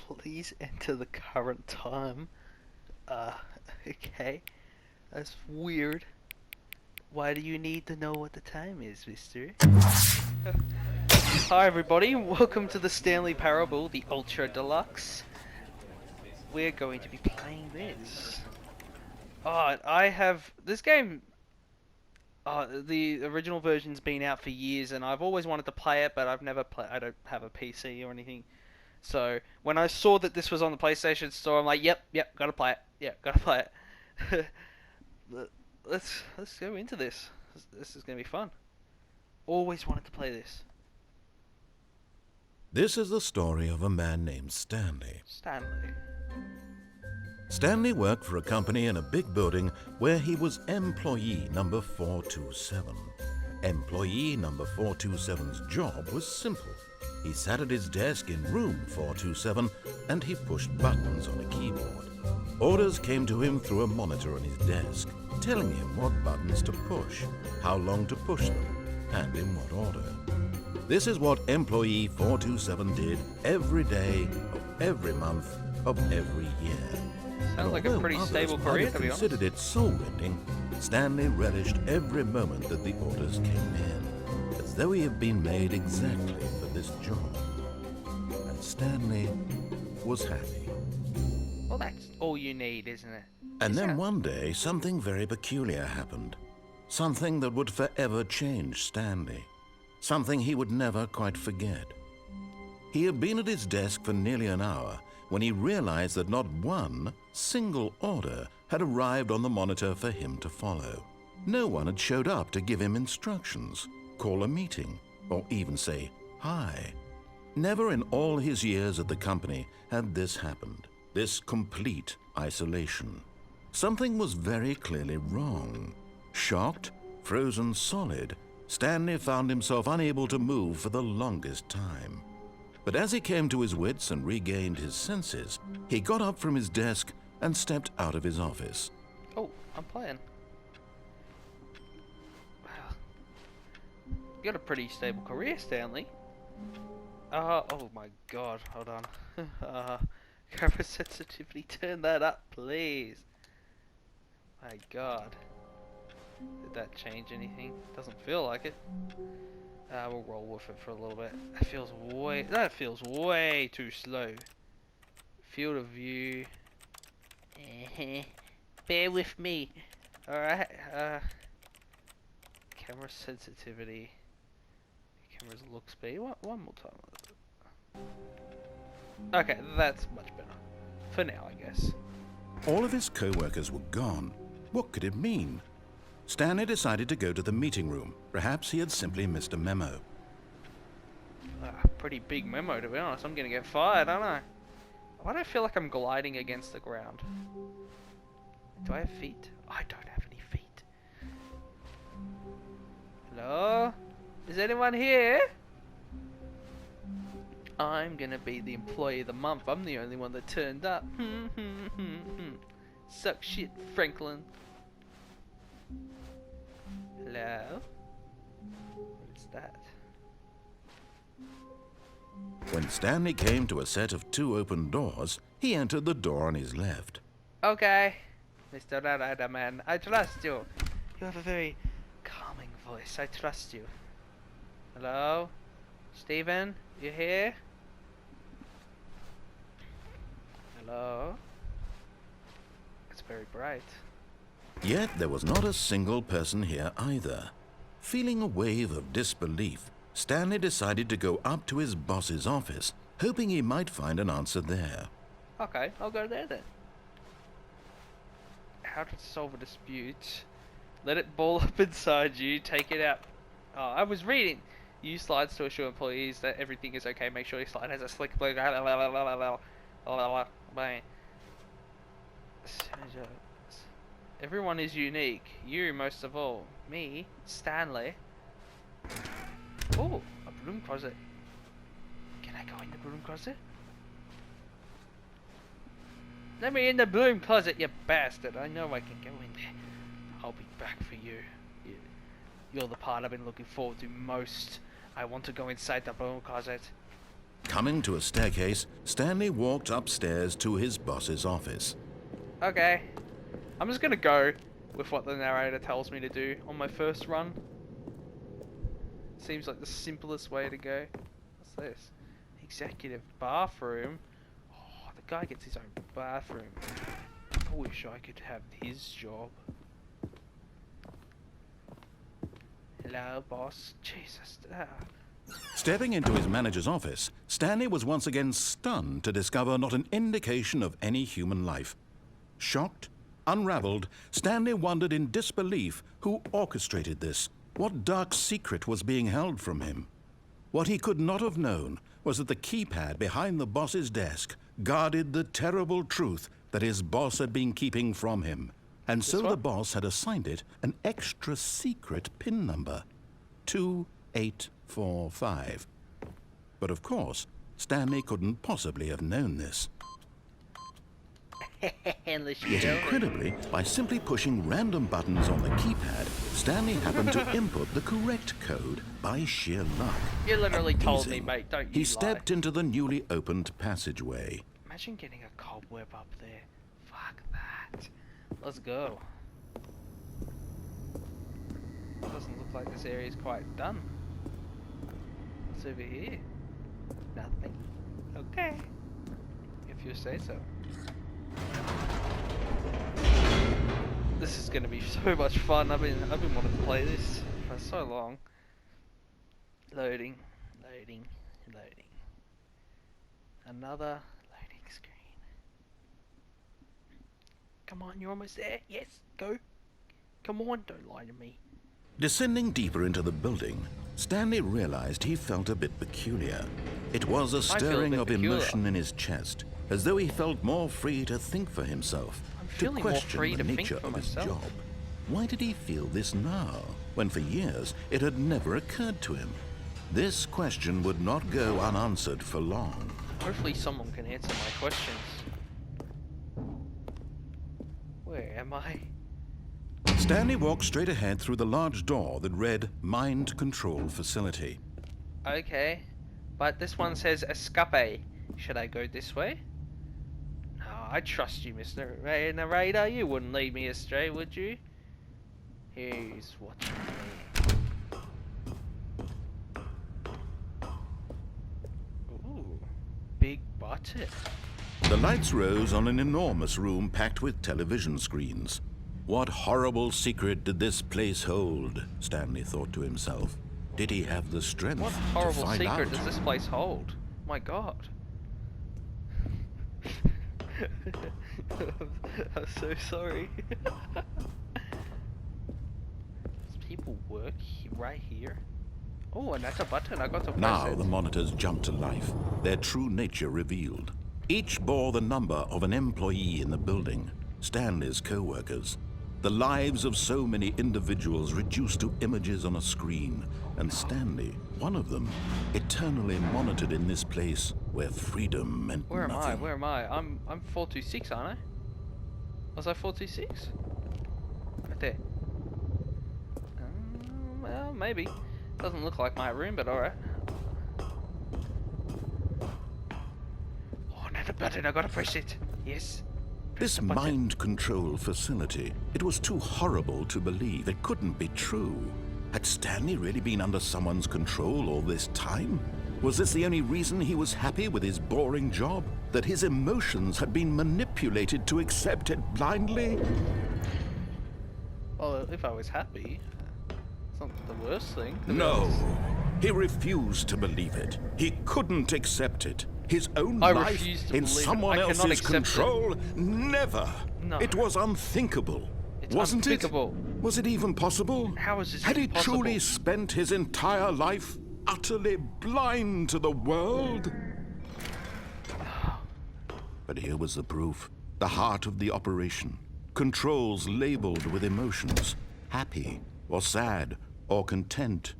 Please enter the current time. Uh, okay. That's weird. Why do you need to know what the time is, mister? Hi everybody, welcome to the Stanley Parable, the Ultra Deluxe. We're going to be playing this. Oh, I have... This game... the original version's been out for years and I've always wanted to play it, but I've never played... I don't have a PC or anything. So, when I saw that this was on the PlayStation Store, I'm like, yep, gotta play it. Yeah, gotta play it. let's go into this. This is gonna be fun. Always wanted to play this. This is the story of a man named Stanley. Stanley. Stanley worked for a company in a big building where he was employee number 427. Employee number 427's job was simple. He sat at his desk in room 427 and he pushed buttons on a keyboard. Orders came to him through a monitor on his desk, telling him what buttons to push, how long to push them, and in what order. This is what employee 427 did every day of every month of every year. Sounds like a pretty stable career, to be honest. Considered it soul-rending, Stanley relished every moment that the orders came in, as though he had been made exactly for this job. And Stanley was happy. Well, that's all you need, isn't it? And then one day, something very peculiar happened. Something that would forever change Stanley. Something he would never quite forget. He had been at his desk for nearly an hour when he realized that not one single order had arrived on the monitor for him to follow. No one had showed up to give him instructions, call a meeting, or even say hi. Never in all his years at the company had this happened, this complete isolation. Something was very clearly wrong. Shocked, frozen solid, Stanley found himself unable to move for the longest time. But as he came to his wits and regained his senses, he got up from his desk and stepped out of his office. Oh, I'm playing. Wow. You got a pretty stable career, Stanley. Oh my god, hold on. Camera sensitivity, turn that up, please. My god. Did that change anything? Doesn't feel like it. We'll roll with it for a little bit. That feels way too slow. Field of view. Bear with me. Alright, camera sensitivity. Camera's look speed. One more time. Okay, that's much better. For now, I guess. All of his co-workers were gone. What could it mean? Stanley decided to go to the meeting room. Perhaps he had simply missed a memo. Pretty big memo, to be honest. I'm gonna get fired, aren't I? Why do I feel like I'm gliding against the ground? Do I have feet? I don't have any feet. Hello? Is anyone here? I'm gonna be the employee of the month. I'm the only one that turned up. Suck shit, Franklin. Hello? What is that? When Stanley came to a set of two open doors, he entered the door on his left. Okay, Mr. Rider Man, I trust you. You have a very calming voice. I trust you. Hello? Steven? You here? Hello? It's very bright. Yet there was not a single person here either. Feeling a wave of disbelief, Stanley decided to go up to his boss's office, hoping he might find an answer there. Okay, I'll go there then. How to solve a dispute. Let it ball up inside you, take it out. Oh, I was reading. Use slides to assure employees that everything is okay. Make sure your slide has a slick blue. Everyone is unique. You most of all. Me, Stanley. Oh, a broom closet. Can I go in the broom closet? Let me in the broom closet, you bastard. I know I can go in there. I'll be back for you. You're the part I've been looking forward to most. I want to go inside the broom closet. Coming to a staircase, Stanley walked upstairs to his boss's office. Okay. I'm just gonna go with what the narrator tells me to do on my first run. Seems like the simplest way to go. What's this? Executive bathroom. Oh, the guy gets his own bathroom. I wish I could have his job. Hello, boss. Jesus. Stepping into his manager's office, Stanley was once again stunned to discover not an indication of any human life. Shocked, unraveled, Stanley wondered in disbelief who orchestrated this. What dark secret was being held from him? What he could not have known was that the keypad behind the boss's desk guarded the terrible truth that his boss had been keeping from him. And so the boss had assigned it an extra secret PIN number, 2845. But of course, Stanley couldn't possibly have known this. Yet incredibly, by simply pushing random buttons on the keypad, Stanley happened to input the correct code by sheer luck. You literally told me, Amazing. mate, don't you He stepped into the newly opened passageway. Imagine getting a cobweb up there. Fuck that. Let's go. Doesn't look like this area is quite done. What's over here? Nothing. Okay. If you say so. This is gonna be so much fun. I've been wanting to play this for so long. Loading. Another loading screen. Come on, you're almost there. Yes, go. Come on, don't lie to me. Descending deeper into the building, Stanley realized he felt a bit peculiar. It was a stirring of emotion in his chest, as though he felt more free to think for himself, to question the nature of his job. Why did he feel this now, when for years it had never occurred to him? This question would not go unanswered for long. Hopefully someone can answer my questions. Where am I? Stanley walked straight ahead through the large door that read Mind Control Facility. Okay, but this one says escape. Should I go this way? No, I trust you, Mr. Narrator. You wouldn't lead me astray, would you? Here's watching me. Ooh, big button. The lights rose on an enormous room packed with television screens. What horrible secret did this place hold? Stanley thought to himself. Did he have the strength What to horrible find secret out? does this place hold? My God. I'm so sorry. Does people work right here? Oh, and that's a button. I got to press Now it. the monitors jumped to life, their true nature revealed. Each bore the number of an employee in the building, Stanley's co-workers. The lives of so many individuals reduced to images on a screen, and Stanley, one of them, eternally monitored in this place where freedom meant Where am I? nothing. Where am I? I'm 426, aren't I? Was I 426? Right there. Well, maybe. Doesn't look like my room, but alright. Oh, another button. I gotta press it. Yes. This mind control facility, it was too horrible to believe. It couldn't be true. Had Stanley really been under someone's control all this time? Was this the only reason he was happy with his boring job? That his emotions had been manipulated to accept it blindly? Well, if I was happy, it's not the worst thing. to be No. honest. He refused to believe it. He couldn't accept it. His own I life refuse to in believe it. someone I cannot else's accept it. control? Never. No. It was unthinkable. It's Wasn't unthinkable. it? Was it even possible? How is this Had he even possible? truly spent his entire life utterly blind to the world? But here was the proof. The heart of the operation. Controls labeled with emotions. Happy, or sad, or content.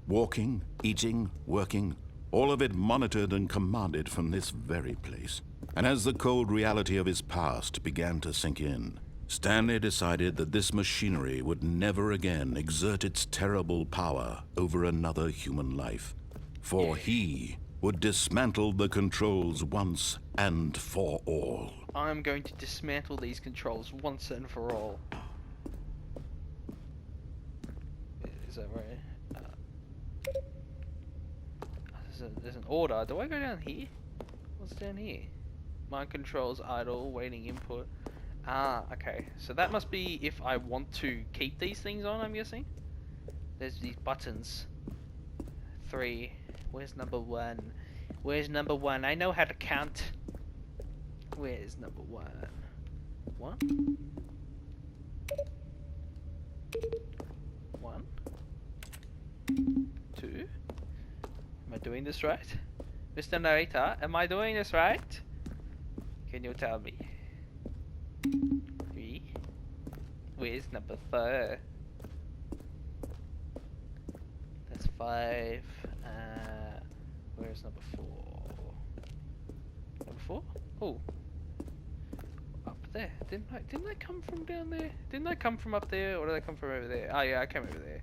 Walking, eating, working. All of it monitored and commanded from this very place. And as the cold reality of his past began to sink in, Stanley decided that this machinery would never again exert its terrible power over another human life. For he would dismantle the controls once and for all. I'm going to dismantle these controls once and for all. Is that right? There's an order. Do I go down here? What's down here? Mind controls idle, waiting input. Ah, okay. So that must be if I want to keep these things on, I'm guessing. There's these buttons. 3. Where's number 1? Where's number 1? I know how to count. Where's number 1? 1? 1? 2? Am I doing this right? Mr. Narrator, am I doing this right? Can you tell me? 3? Where's number 4? That's 5. Where's number 4? Number 4? Oh. Up there. Didn't I come from down there? Didn't I come from up there, or did I come from over there? Oh yeah, I came over there.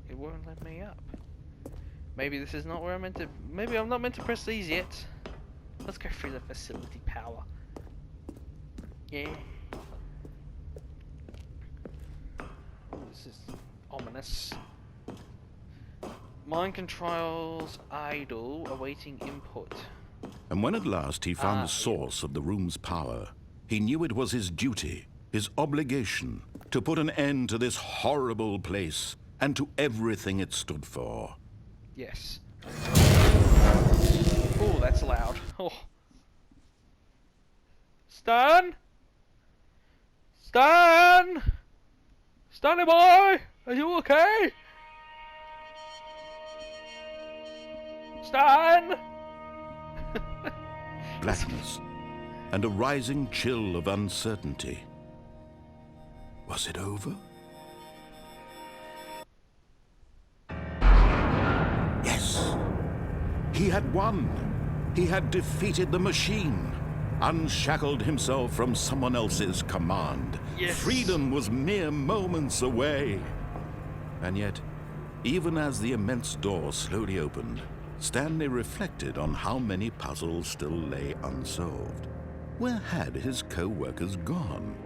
It won't let me up. Maybe this is not where I'm meant to... Maybe I'm not meant to press these yet. Let's go through the facility power. Yeah. This is ominous. Mind controls idle, awaiting input. And when at last he found the source of the room's power, he knew it was his duty, his obligation, to put an end to this horrible place and to everything it stood for. Yes. Oh, that's loud. Oh. Stan? Stan? Stanley boy? Are you okay? Stan? Blackness and a rising chill of uncertainty. Was it over? Yes. He had won. He had defeated the machine, unshackled himself from someone else's command. Yes. Freedom was mere moments away. And yet, even as the immense door slowly opened, Stanley reflected on how many puzzles still lay unsolved. Where had his co-workers gone?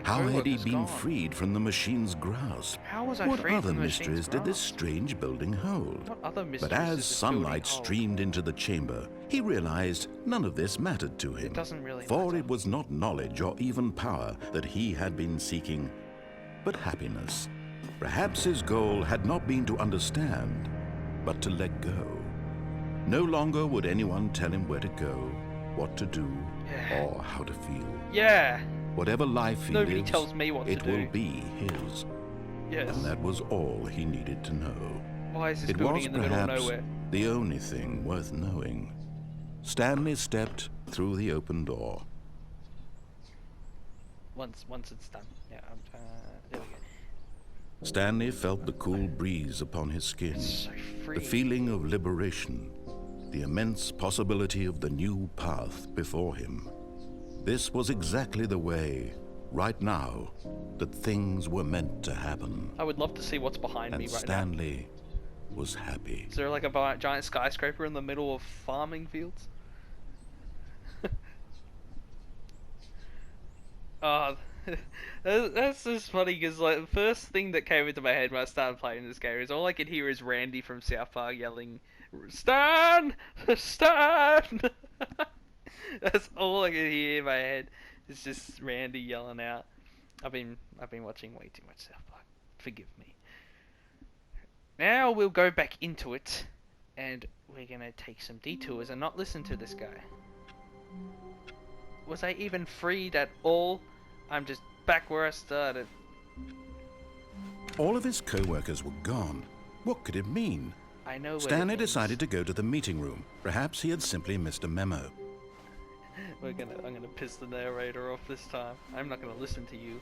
How had he been freed from the machine's grasp? How was I What freed other from the machine's mysteries did this grasp? strange building hold? What other mysteries But does as this sunlight building hold? streamed into the chamber, he realized none of this mattered to him. It doesn't really For matter. it was not knowledge or even power that he had been seeking, but happiness. Perhaps his goal had not been to understand, but to let go. No longer would anyone tell him where to go, what to do, or how to feel. Yeah. Whatever life he Nobody lives, tells me what to it do. will be his. Yes. And that was all he needed to know. Why is this It building was in the middle of perhaps nowhere? the only thing worth knowing. Stanley stepped through the open door. Once it's done. Yeah. There we go. Stanley felt the cool breeze upon his skin, It's so free. the feeling of liberation, the immense possibility of the new path before him. This was exactly the way, right now, that things were meant to happen. I would love to see what's behind me And right Stanley was happy. now. Is there like a giant skyscraper in the middle of farming fields? Oh, that's just funny because like the first thing that came into my head when I started playing this game is all I could hear is Randy from South Park yelling, "Stan! Stan!" That's all I could hear in my head. It's just Randy yelling out. I've been watching way too much South Park. Forgive me. Now we'll go back into it, and we're gonna take some detours and not listen to this guy. Was I even freed at all? I'm just back where I started. All of his co-workers were gone. What could it mean? I know where Stanley it ends. decided to go to the meeting room. Perhaps he had simply missed a memo. I'm gonna piss the narrator off this time. I'm not gonna listen to you.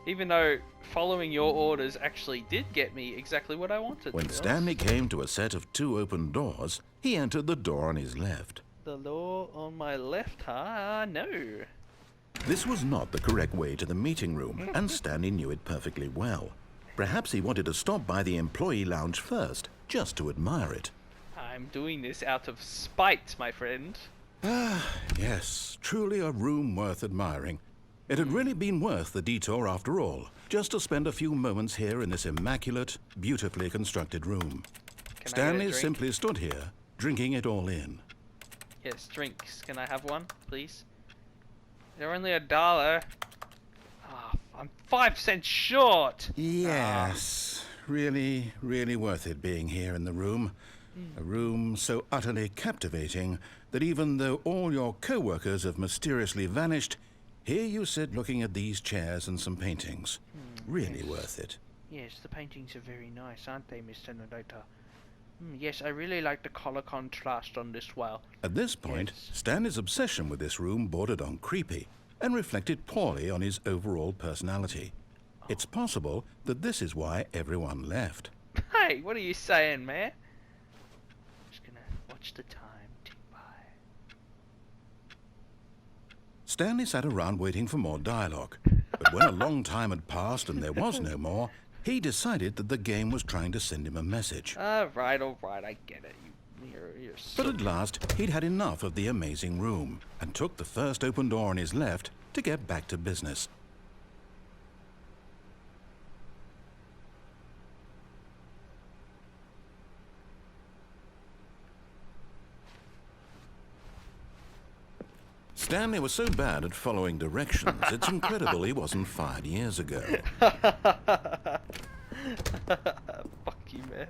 Even though following your orders actually did get me exactly what I wanted. When to be Stanley honest. came to a set of 2 open doors, he entered the door on his left. The door on my left, huh? No. This was not the correct way to the meeting room, and Stanley knew it perfectly well. Perhaps he wanted to stop by the employee lounge first, just to admire it. I'm doing this out of spite, my friend. Ah, yes, truly a room worth admiring. It had really been worth the detour after all, just to spend a few moments here in this immaculate, beautifully constructed room. Can Stanley I get a drink? simply stood here, drinking it all in. Yes, drinks. Can I have one, please? They're only $1. Ah, I'm 5 cents short. Yes, really, really worth it being here in the room. A room so utterly captivating that even though all your co-workers have mysteriously vanished, here you sit looking at these chairs and some paintings. Really yes. worth it. Yes, the paintings are very nice, aren't they, Mr. Narrator? Yes, I really like the color contrast on this wall. At this point, Yes. Stanley's obsession with this room bordered on creepy and reflected poorly on his overall personality. It's possible that this is why everyone left. Hey, what are you saying, man? Just gonna watch the time tick by. Stanley sat around waiting for more dialogue, but when a long time had passed and there was no more, he decided that the game was trying to send him a message. Alright, I get it. You're so... But at last, he'd had enough of the amazing room and took the first open door on his left to get back to business. Stanley was so bad at following directions, it's incredible he wasn't fired years ago. Fuck you, man.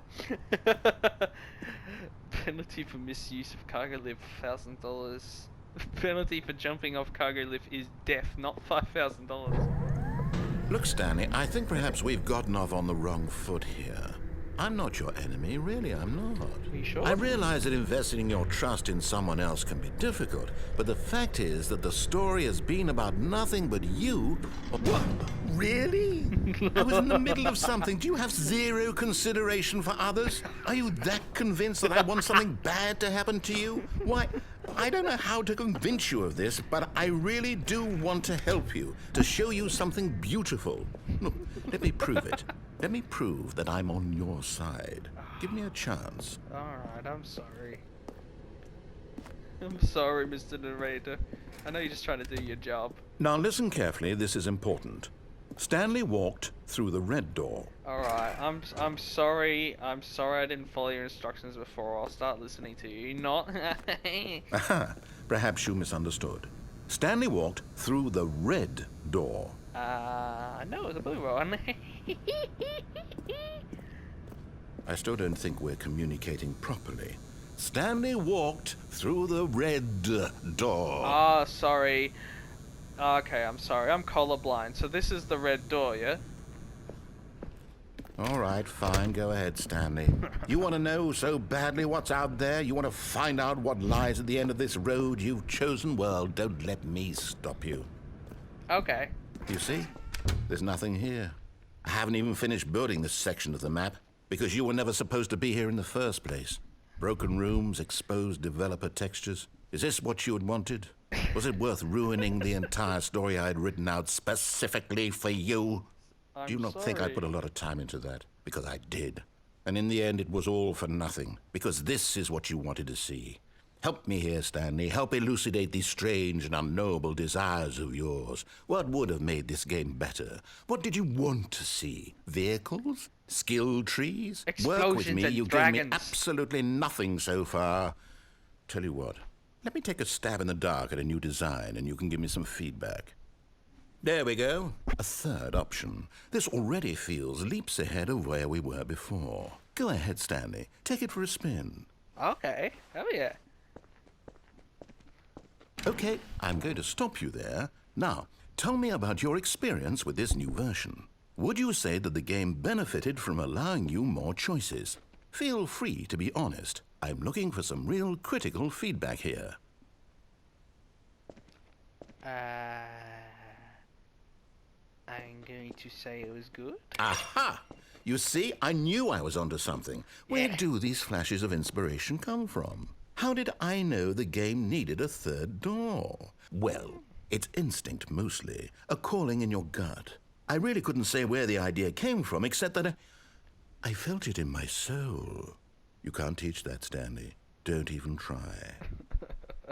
Penalty for misuse of cargo lift, $1,000. Penalty for jumping off cargo lift is death, not $5,000. Look, Stanley, I think perhaps we've gotten off on the wrong foot here. I'm not your enemy, really, I'm not. Are you sure? I realize that investing your trust in someone else can be difficult, but the fact is that the story has been about nothing but you. What? Really? I was in the middle of something. Do you have zero consideration for others? Are you that convinced that I want something bad to happen to you? Why, I don't know how to convince you of this, but I really do want to help you, to show you something beautiful. Look, let me prove it. Let me prove that I'm on your side. Give me a chance. Alright, I'm sorry. I'm sorry, Mr. Narrator. I know you're just trying to do your job. Now listen carefully, this is important. Stanley walked through the red door. Alright, I'm sorry. I'm sorry I didn't follow your instructions before. I'll start listening to you. Not. Aha, perhaps you misunderstood. Stanley walked through the red door. No, the blue one. I still don't think we're communicating properly. Stanley walked through the red door. Ah, sorry. Okay, I'm sorry. I'm colorblind. So this is the red door, yeah? All right, fine. Go ahead, Stanley. You want to know so badly what's out there? You want to find out what lies at the end of this road you've chosen? Well, don't let me stop you. Okay. You see? There's nothing here. I haven't even finished building this section of the map because you were never supposed to be here in the first place. Broken rooms, exposed developer textures. Is this what you had wanted? Was it worth ruining the entire story I had written out specifically for you? I'm Do you not think I put a lot of time into that? Because I did. And in the end, it was all for nothing. Because this is what you wanted to see. Help me here, Stanley. Help elucidate these strange and unknowable desires of yours. What would have made this game better? What did you want to see? Vehicles? Skill trees? Work with Explosions me. and You've given dragons. me absolutely nothing so far. Tell you what. Let me take a stab in the dark at a new design, and you can give me some feedback. There we go. A third option. This already feels leaps ahead of where we were before. Go ahead, Stanley. Take it for a spin. Okay. Oh yeah. Okay, I'm going to stop you there. Now, tell me about your experience with this new version. Would you say that the game benefited from allowing you more choices? Feel free to be honest. I'm looking for some real critical feedback here. I'm going to say it was good. Aha! You see, I knew I was onto something. Where Yeah. do these flashes of inspiration come from? How did I know the game needed a third door? Well, it's instinct mostly, a calling in your gut. I really couldn't say where the idea came from, except that I felt it in my soul. You can't teach that, Stanley. Don't even try.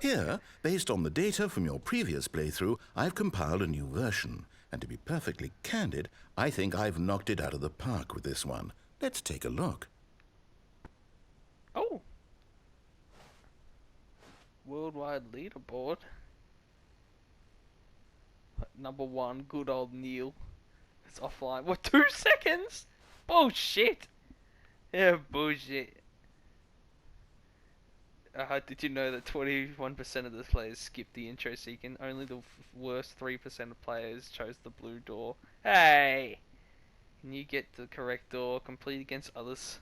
Here, based on the data from your previous playthrough, I've compiled a new version. And to be perfectly candid, I think I've knocked it out of the park with this one. Let's take a look. Oh! Worldwide leaderboard. Number 1, good old Neil. It's offline. What, 2 seconds? Bullshit! Yeah, bullshit. Did you know that 21% of the players skipped the intro sequence? Only the worst 3% of players chose the blue door. Hey! Can you get the correct door? Complete against others.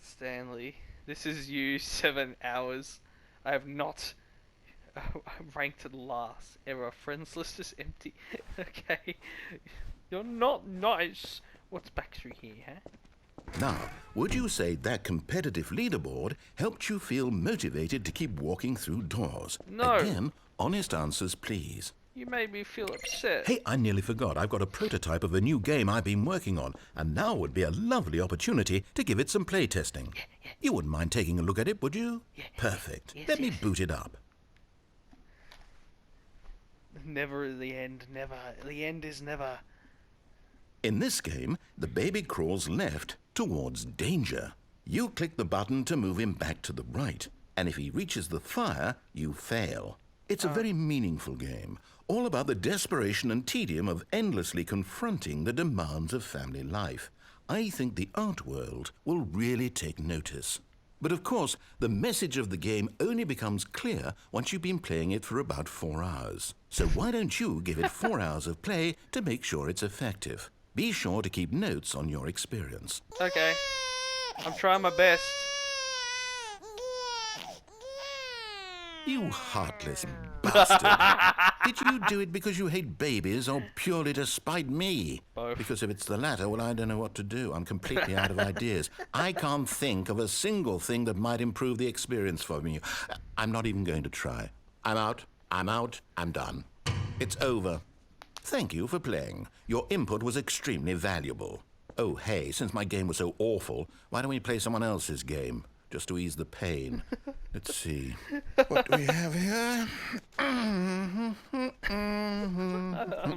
Stanley. This is you, 7 hours. I have not... I'm ranked last. Ever. Friends list is empty. Okay. You're not nice. What's back through here, huh? Now, would you say that competitive leaderboard helped you feel motivated to keep walking through doors? No. Again, honest answers, please. You made me feel upset. Hey, I nearly forgot. I've got a prototype of a new game I've been working on, and now would be a lovely opportunity to give it some play testing. Yeah. You wouldn't mind taking a look at it, would you? Yeah. Perfect. Yes, Let me yes. boot it up. Never the end. Never. The end is never. In this game, the baby crawls left towards danger. You click the button to move him back to the right, and if he reaches the fire, you fail. It's a very meaningful game, all about the desperation and tedium of endlessly confronting the demands of family life. I think the art world will really take notice. But of course, the message of the game only becomes clear once you've been playing it for about 4 hours. So why don't you give it 4 hours of play to make sure it's effective? Be sure to keep notes on your experience. Okay. I'm trying my best. You heartless bastard. Did you do it because you hate babies or purely to spite me? Both. Because if it's the latter, well, I don't know what to do. I'm completely out of ideas. I can't think of a single thing that might improve the experience for me. I'm not even going to try. I'm out. I'm done. It's over. Thank you for playing. Your input was extremely valuable. Oh, hey, since my game was so awful, why don't we play someone else's game? Just to ease the pain. Let's see. What do we have here? I'm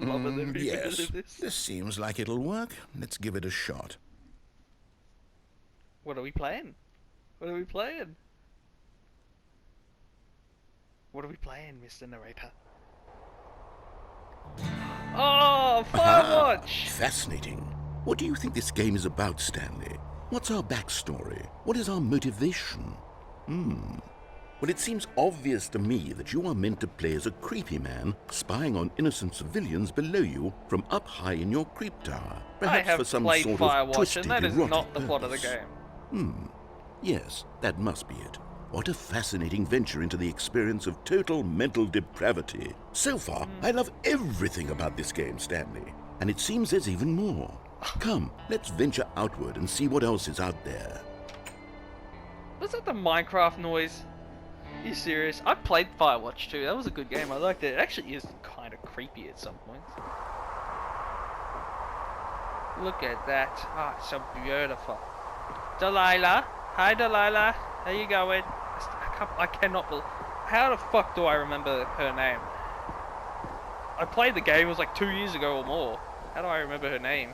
loving every bit Yes, of this. this seems like it'll work. Let's give it a shot. What are we playing? What are we playing? What are we playing, Mr. Narrator? Oh, Firewatch! Fascinating. What do you think this game is about, Stanley? What's our backstory? What is our motivation? Well, it seems obvious to me that you are meant to play as a creepy man spying on innocent civilians below you from up high in your creep tower. I Perhaps have for some played sort of Firewatch, twisted, and that is erotic not the plot of the purpose. game. Yes, that must be it. What a fascinating venture into the experience of total mental depravity. So far, I love everything about this game, Stanley. And it seems there's even more. Come, let's venture outward and see what else is out there. Was that the Minecraft noise? Are you serious? I played Firewatch too. That was a good game. I liked it. It actually is kind of creepy at some points. Look at that. Ah, it's so beautiful. Delilah. Hi, Delilah. How you going? I cannot believe... How the fuck do I remember her name? I played the game, it was like 2 years ago or more. How do I remember her name?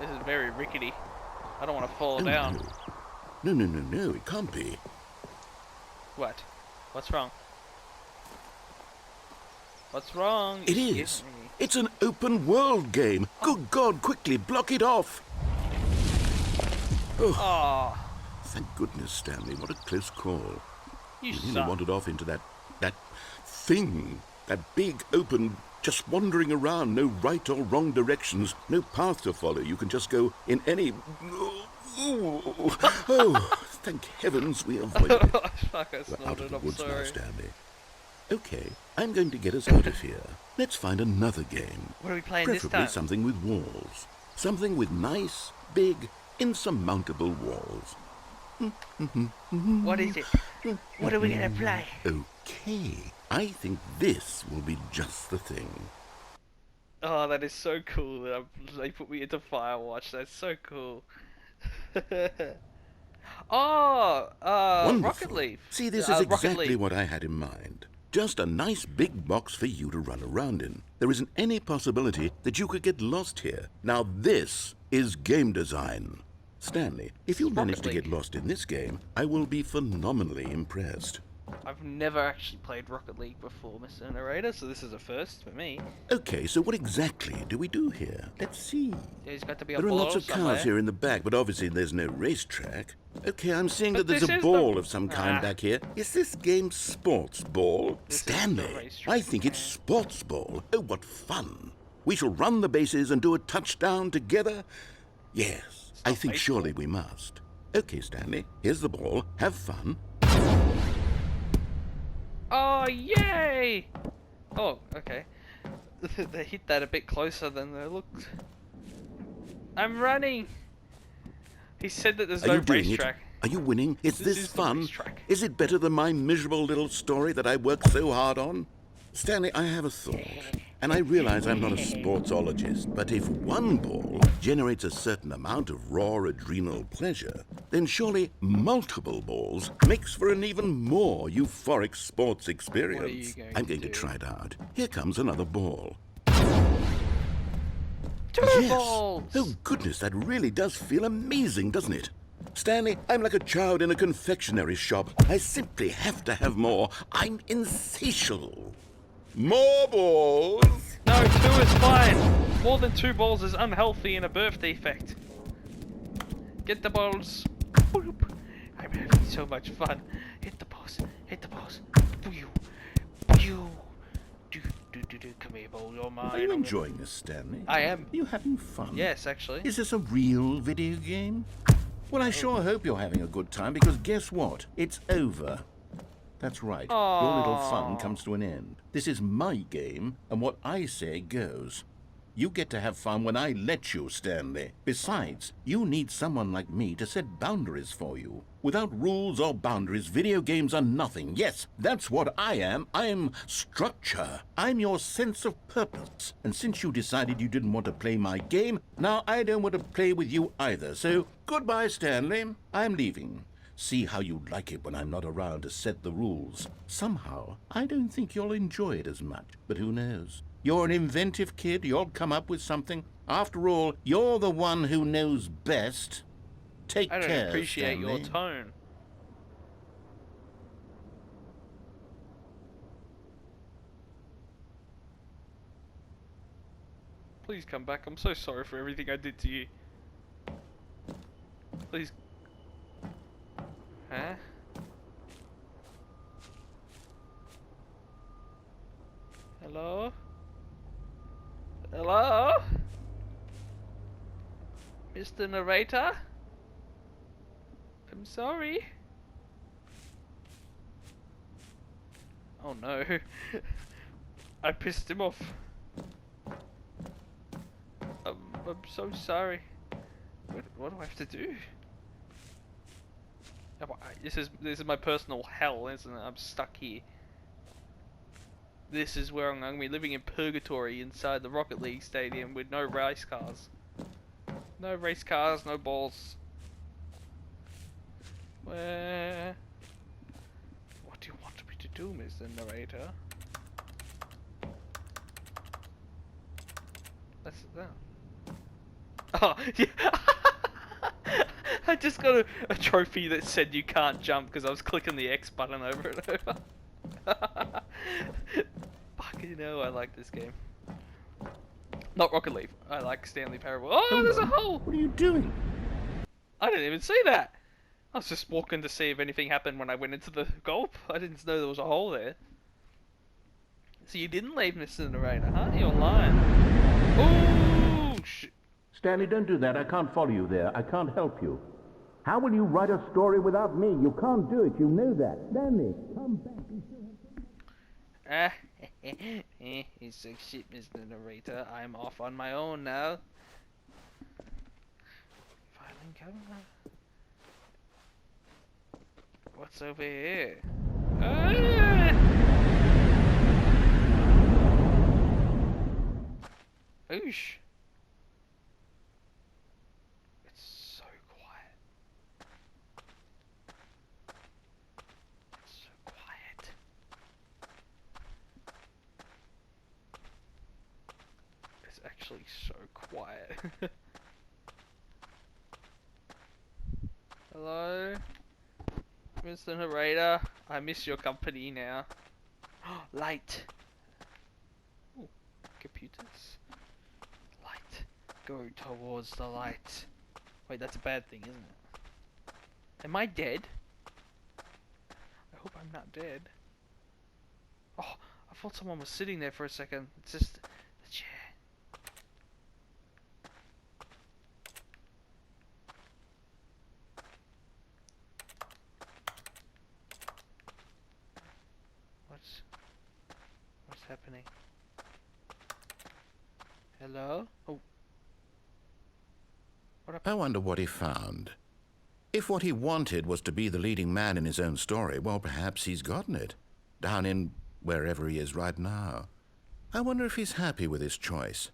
This is very rickety. I don't want to fall down. No, it can't be. What? What's wrong? What's wrong? It Excuse is. me. It's an open world game. Good God, quickly, block it off. Oh, Thank goodness, Stanley. What a close call. you You really suck. wandered off into that thing. That big, open, just wandering around. No right or wrong directions. No path to follow. You can just go in any... Oh, thank heavens we avoided it. Fuck, I We're out snorted, of the I'm woods now, sorry. Stanley. Okay, I'm going to get us out of here. Let's find another game. What are we playing this Preferably time? something with walls. Something with nice, big, insurmountable walls. What is it? What are we gonna play? Okay, I think this will be just the thing. Oh, that is so cool that they put me into Firewatch. That's so cool. Oh, Rocket Wonderful. Leaf. See, this is Rocket exactly League. what I had in mind. Just a nice big box for you to run around in. There isn't any possibility that you could get lost here. Now this is game design. Stanley, if you manage Rocket to get League. lost in this game, I will be phenomenally impressed. I've never actually played Rocket League before, Mr. Narrator, so this is a first for me. Okay, so what exactly do we do here? Let's see. There's got to be a There are ball lots of somewhere. cars here in the back, but obviously there's no racetrack. Okay, I'm seeing But that there's this a is ball the- of some kind Ah. back here. Is this game sports ball? This is the Stanley, racetrack. I think it's sports ball. Oh, what fun. We shall run the bases and do a touchdown together? Yes, I think baseball. surely we must. Okay, Stanley, here's the ball. Have fun. Oh, yay! Oh, okay. They hit that a bit closer than they looked. I'm running! He said that there's Are no you doing racetrack. it? Are you winning? Is This this is the fun? racetrack. Is it better than my miserable little story that I worked so hard on? Stanley, I have a thought. And I realize I'm not a sportsologist, but if one ball generates a certain amount of raw adrenal pleasure, then surely multiple balls makes for an even more euphoric sports experience. going I'm to going to do? try it out. Here comes another ball. Two Yes. balls! Oh, goodness, that really does feel amazing, doesn't it? Stanley, I'm like a child in a confectionery shop. I simply have to have more. I'm insatiable. More balls! No, two is fine. More than two balls is unhealthy and a birth defect. Get the balls. Boop. I'm having so much fun. Hit the balls. Hit the balls. Pew. Pew. Do, do, do, do. Come here, ball. You're mine. Are you enjoying this, Stanley? I am. Are you having fun? Yes, actually. Is this a real video game? Well, I sure hope you're having a good time, because guess what? It's over. That's right. Your little fun Aww. comes to an end. This is my game, and what I say goes. You get to have fun when I let you, Stanley. Besides, you need someone like me to set boundaries for you. Without rules or boundaries, video games are nothing. Yes, that's what I am. I'm structure. I'm your sense of purpose. And since you decided you didn't want to play my game, now I don't want to play with you either. So, goodbye, Stanley. I'm leaving. See how you like it when I'm not around to set the rules. Somehow, I don't think you'll enjoy it as much, but who knows? You're an inventive kid, you'll come up with something. After all, you're the one who knows best. Take I don't care, appreciate your Stanley. tone. Please come back. I'm so sorry for everything I did to you. Please. Huh? Hello? Hello? Mr. Narrator? I'm sorry. Oh no. I pissed him off. I'm so sorry. What do I have to do? This is my personal hell, isn't it? I'm stuck here. This is where I'm going to be living in purgatory inside the Rocket League stadium with no race cars. No race cars, no balls. Where? What do you want me to do, Mr. Narrator? That's that. Oh, yeah. I just got a trophy that said you can't jump because I was clicking the X button over and over. Fucking hell, I like this game. Not Rocket League. I like Stanley Parable. Oh, Hold there's a on. hole! What are you doing? I didn't even see that. I was just walking to see if anything happened when I went into the gulp. I didn't know there was a hole there. So you didn't leave, Mr. Narrator, huh? You're lying. Ooh, shit. Stanley, don't do that. I can't follow you there. I can't help you. How will you write a story without me? You can't do it. You know that. Stanley, come back. He's so shit, Mr. Narrator. I'm off on my own now. Filing camera. What's over here? Ah! Whoosh. It's so quiet. It's so quiet. It's actually so quiet. Hello? Mr. Narrator, I miss your company now. Light. Ooh, computers. Light. Go towards the light. Wait, that's a bad thing, isn't it? Am I dead? I hope I'm not dead. Oh, I thought someone was sitting there for a second. It's just the chair. What's happening? Hello? Oh. I wonder what he found. If what he wanted was to be the leading man in his own story, well, perhaps he's gotten it. Down in wherever he is right now. I wonder if he's happy with his choice,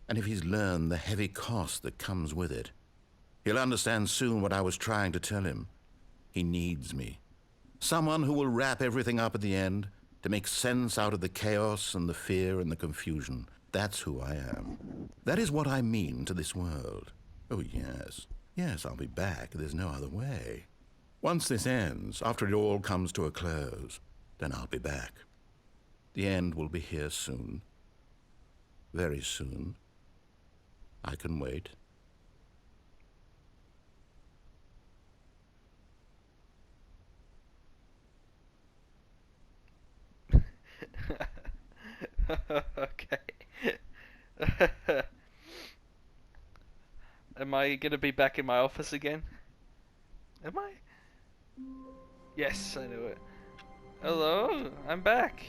and if he's learned the heavy cost that comes with it. He'll understand soon what I was trying to tell him. He needs me. Someone who will wrap everything up at the end, to make sense out of the chaos and the fear and the confusion. That's who I am. That is what I mean to this world. Oh, yes. Yes, I'll be back. There's no other way. Once this ends, after it all comes to a close, then I'll be back. The end will be here soon. Very soon. I can wait. Okay. Am I gonna be back in my office again? Am I? Yes, I knew it. Hello, I'm back.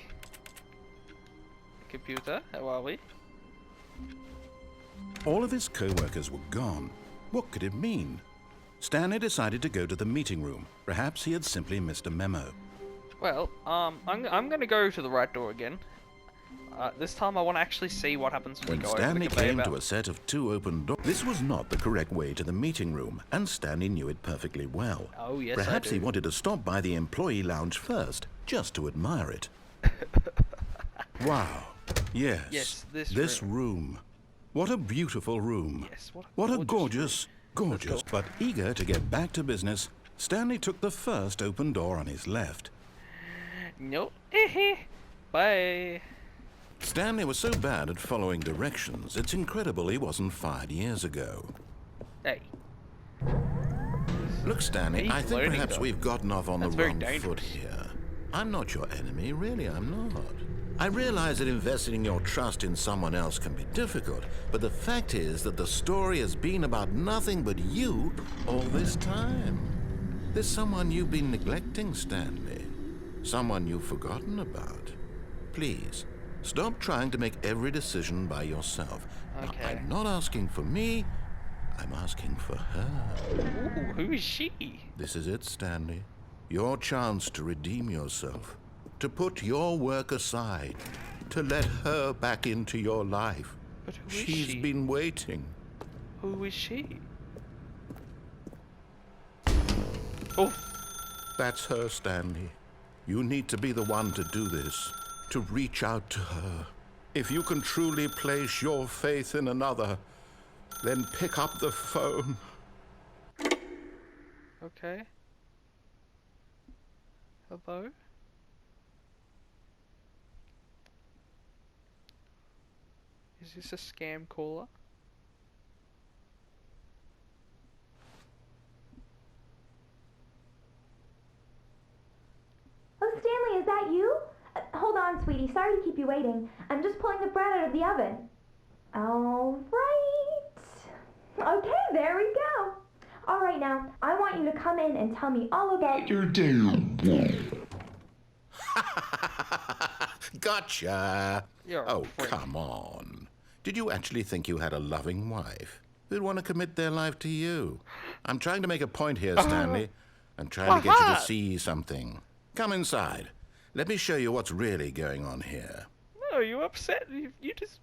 Computer, how are we? All of his co-workers were gone. What could it mean? Stanley decided to go to the meeting room. Perhaps he had simply missed a memo. Well, I'm gonna go to the right door again. This time I want to actually see what happens when When we go Stanley over the conveyor came to belt. a set of 2 open doors, this was not the correct way to the meeting room, and Stanley knew it perfectly well. Oh, yes, Perhaps I do. he wanted to stop by the employee lounge first, just to admire it. Wow. Yes. Yes, this room. What a beautiful room. Yes, What a gorgeous gorgeous. But eager to get back to business, Stanley took the first open door on his left. No. Bye. Stanley was so bad at following directions, it's incredible he wasn't fired years ago. Hey. Look, Stanley, He's I think learning, perhaps though. we've gotten off on That's the very wrong dangerous. foot here. I'm not your enemy, really, I'm not. I realize that investing your trust in someone else can be difficult, but the fact is that the story has been about nothing but you all this time. There's someone you've been neglecting, Stanley. Someone you've forgotten about. Please, stop trying to make every decision by yourself. Now, Okay. I'm not asking for me, I'm asking for her. Ooh, who is she? This is it, Stanley. Your chance to redeem yourself. To put your work aside. To let her back into your life. But who is She's she? been waiting. Who is she? Oh, That's her, Stanley. You need to be the one to do this. To reach out to her. If you can truly place your faith in another, then pick up the phone. okay. Hello? Is this a scam caller? Oh, Stanley, is that you? Hold on, sweetie. Sorry to keep you waiting. I'm just pulling the bread out of the oven. All right. Okay, there we go. All right, now, I want you to come in and tell me all about your day. Gotcha. You're a Oh, freak. come on. Did you actually think you had a loving wife who'd want to commit their life to you? I'm trying to make a point here, Stanley. I'm trying to get you to Aha! see something. Come inside. Let me show you what's really going on here. No, you upset. You just...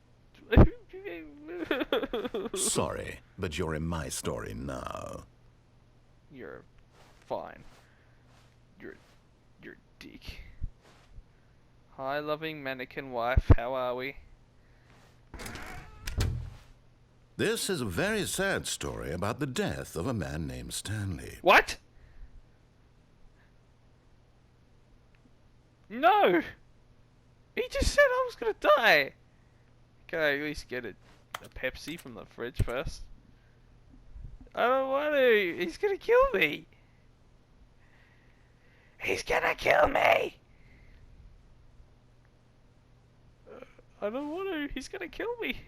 Sorry, but you're in my story now. You're fine. You're a dick. Hi, loving mannequin wife. How are we? This is a very sad story about the death of a man named Stanley. What? No! He just said I was gonna die! Can I at least get a Pepsi from the fridge first? I don't want to! He's gonna kill me! He's gonna kill me! I don't want to! He's gonna kill me!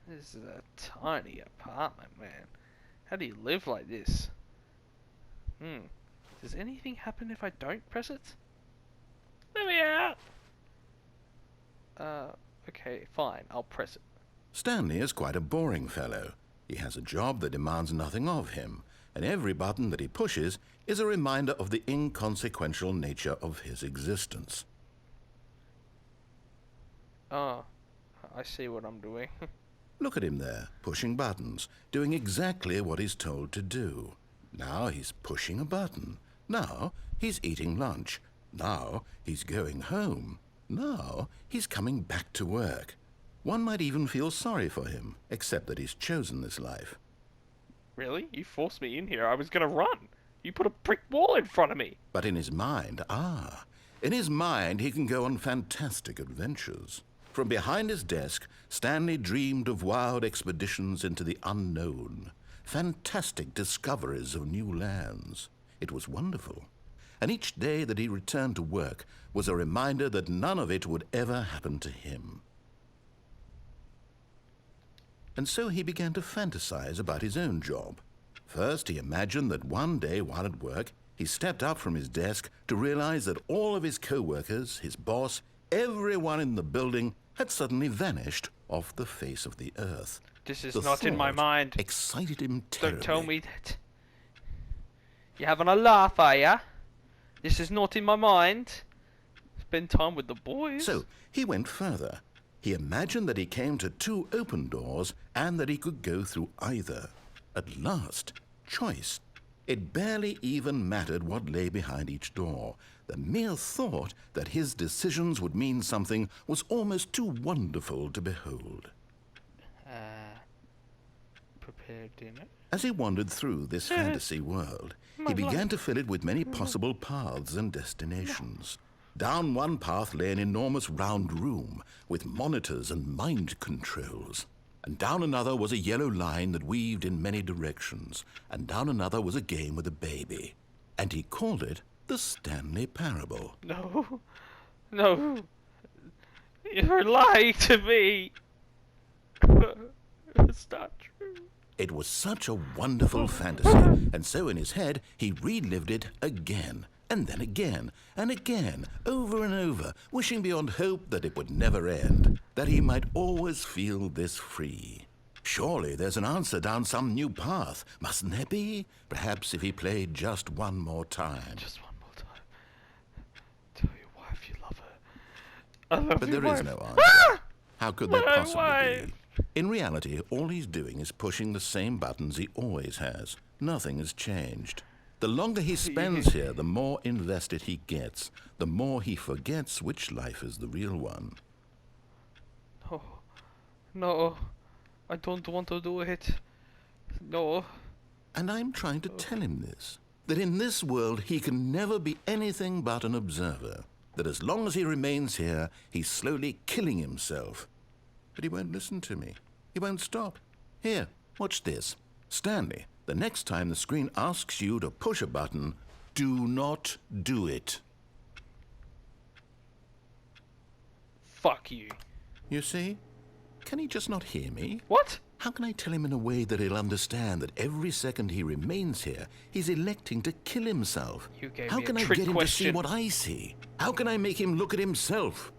This is a tiny apartment, man. How do you live like this? Does anything happen if I don't press it? Let me out! Okay, fine. I'll press it. Stanley is quite a boring fellow. He has a job that demands nothing of him, and every button that he pushes is a reminder of the inconsequential nature of his existence. Oh, I see what I'm doing. Look at him there, pushing buttons, doing exactly what he's told to do. Now he's pushing a button. Now he's eating lunch. Now he's going home. Now he's coming back to work. One might even feel sorry for him, except that he's chosen this life. Really? You forced me in here. I was gonna run. You put a brick wall in front of me. But in his mind, in his mind he can go on fantastic adventures. From behind his desk, Stanley dreamed of wild expeditions into the unknown, fantastic discoveries of new lands. It was wonderful. And each day that he returned to work was a reminder that none of it would ever happen to him. And so he began to fantasize about his own job. First, he imagined that one day while at work, he stepped up from his desk to realize that all of his co-workers, his boss, everyone in the building had suddenly vanished off the face of the earth. This is The not in my thought mind. excited him terribly. Don't tell me that. You having a laugh, are ya? This is not in my mind. Spend time with the boys. So he went further. He imagined that he came to two open doors and that he could go through either. At last, choice. It barely even mattered what lay behind each door. The mere thought that his decisions would mean something was almost too wonderful to behold. Prepare dinner. As he wandered through this fantasy world, he began to fill it with many possible paths and destinations. Down one path lay an enormous round room with monitors and mind controls. And down another was a yellow line that weaved in many directions. And down another was a game with a baby. And he called it the Stanley Parable. No. No. You're lying to me. It's not true. It was such a wonderful fantasy, and so in his head he relived it again, and then again, and again, over and over, wishing beyond hope that it would never end, that he might always feel this free. Surely there's an answer down some new path, mustn't there be? Perhaps if he played just one more time. Just one more time. Tell your wife you love her. I love But your there is wife. no answer. Ah! How could there My possibly wife. be? In reality, all he's doing is pushing the same buttons he always has. Nothing has changed. The longer he spends here, the more invested he gets, the more he forgets which life is the real one. No. No. I don't want to do it. No. And I'm trying to tell him this, that in this world he can never be anything but an observer, that as long as he remains here, he's slowly killing himself. But he won't listen to me. He won't stop. Here, watch this. Stanley, the next time the screen asks you to push a button, do not do it. Fuck you. You see? Can he just not hear me? What? How can I tell him in a way that he'll understand that every second he remains here, he's electing to kill himself? You gave How me a can I trick get him to see question. what I see? How can I make him look at himself?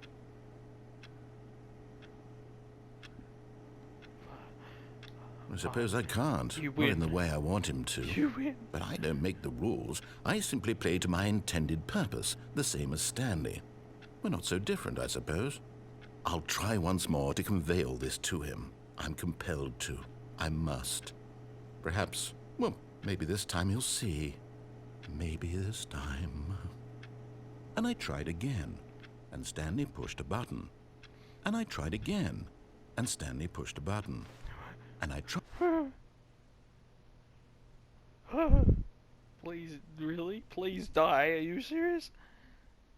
I suppose I can't. You Not in the win. way I want him to. You win. But I don't make the rules. I simply play to my intended purpose, the same as Stanley. We're not so different, I suppose. I'll try once more to convey all this to him. I'm compelled to. I must. Perhaps, well, maybe this time he'll see. Maybe this time. And I tried again, and Stanley pushed a button. And I tried again, and Stanley pushed a button. And I tried... Please, really? Please die. Are you serious?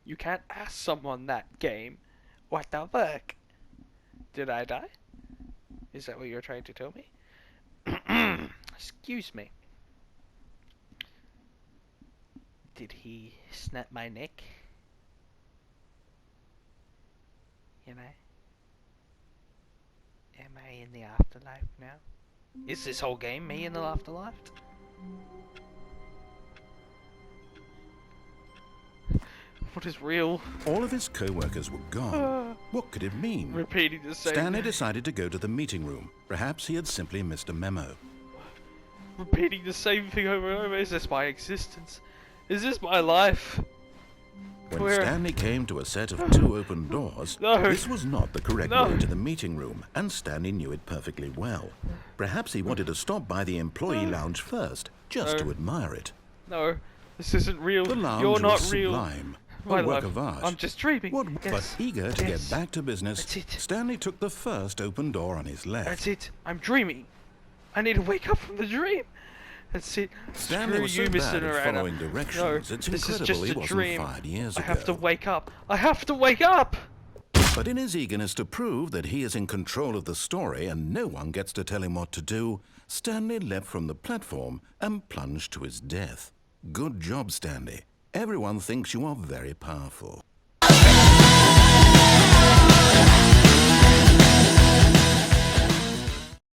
You can't ask someone that game. What the fuck? Did I die? Is that what you're trying to tell me? Excuse me. Did he snap my neck? You know? Am I in the afterlife now? Is this whole game me in the afterlife? What is real? All of his co-workers were gone. What could it mean? Repeating the same. Stanley decided to go to the meeting room. Perhaps he had simply missed a memo. Repeating the same thing over and over. Is this my existence? Is this my life? When Stanley came to a set of 2 open doors, this was not the correct way to the meeting room, and Stanley knew it perfectly well. Perhaps he wanted to stop by the employee lounge first, just to admire it. No, this isn't real. The lounge You're not was real. sublime, My a work life. of art. I'm just dreaming. But eager to get back to business, That's it. Stanley took the first open door on his left. That's it. I'm dreaming. I need to wake up from the dream. That's it. Stanley Screw was so you, Mr. bad at Narada. following directions, No, it's this is incredible just he a wasn't dream. fired years I ago. have to wake up. I have to wake up! But in his eagerness to prove that he is in control of the story and no one gets to tell him what to do, Stanley leapt from the platform and plunged to his death. Good job, Stanley. Everyone thinks you are very powerful.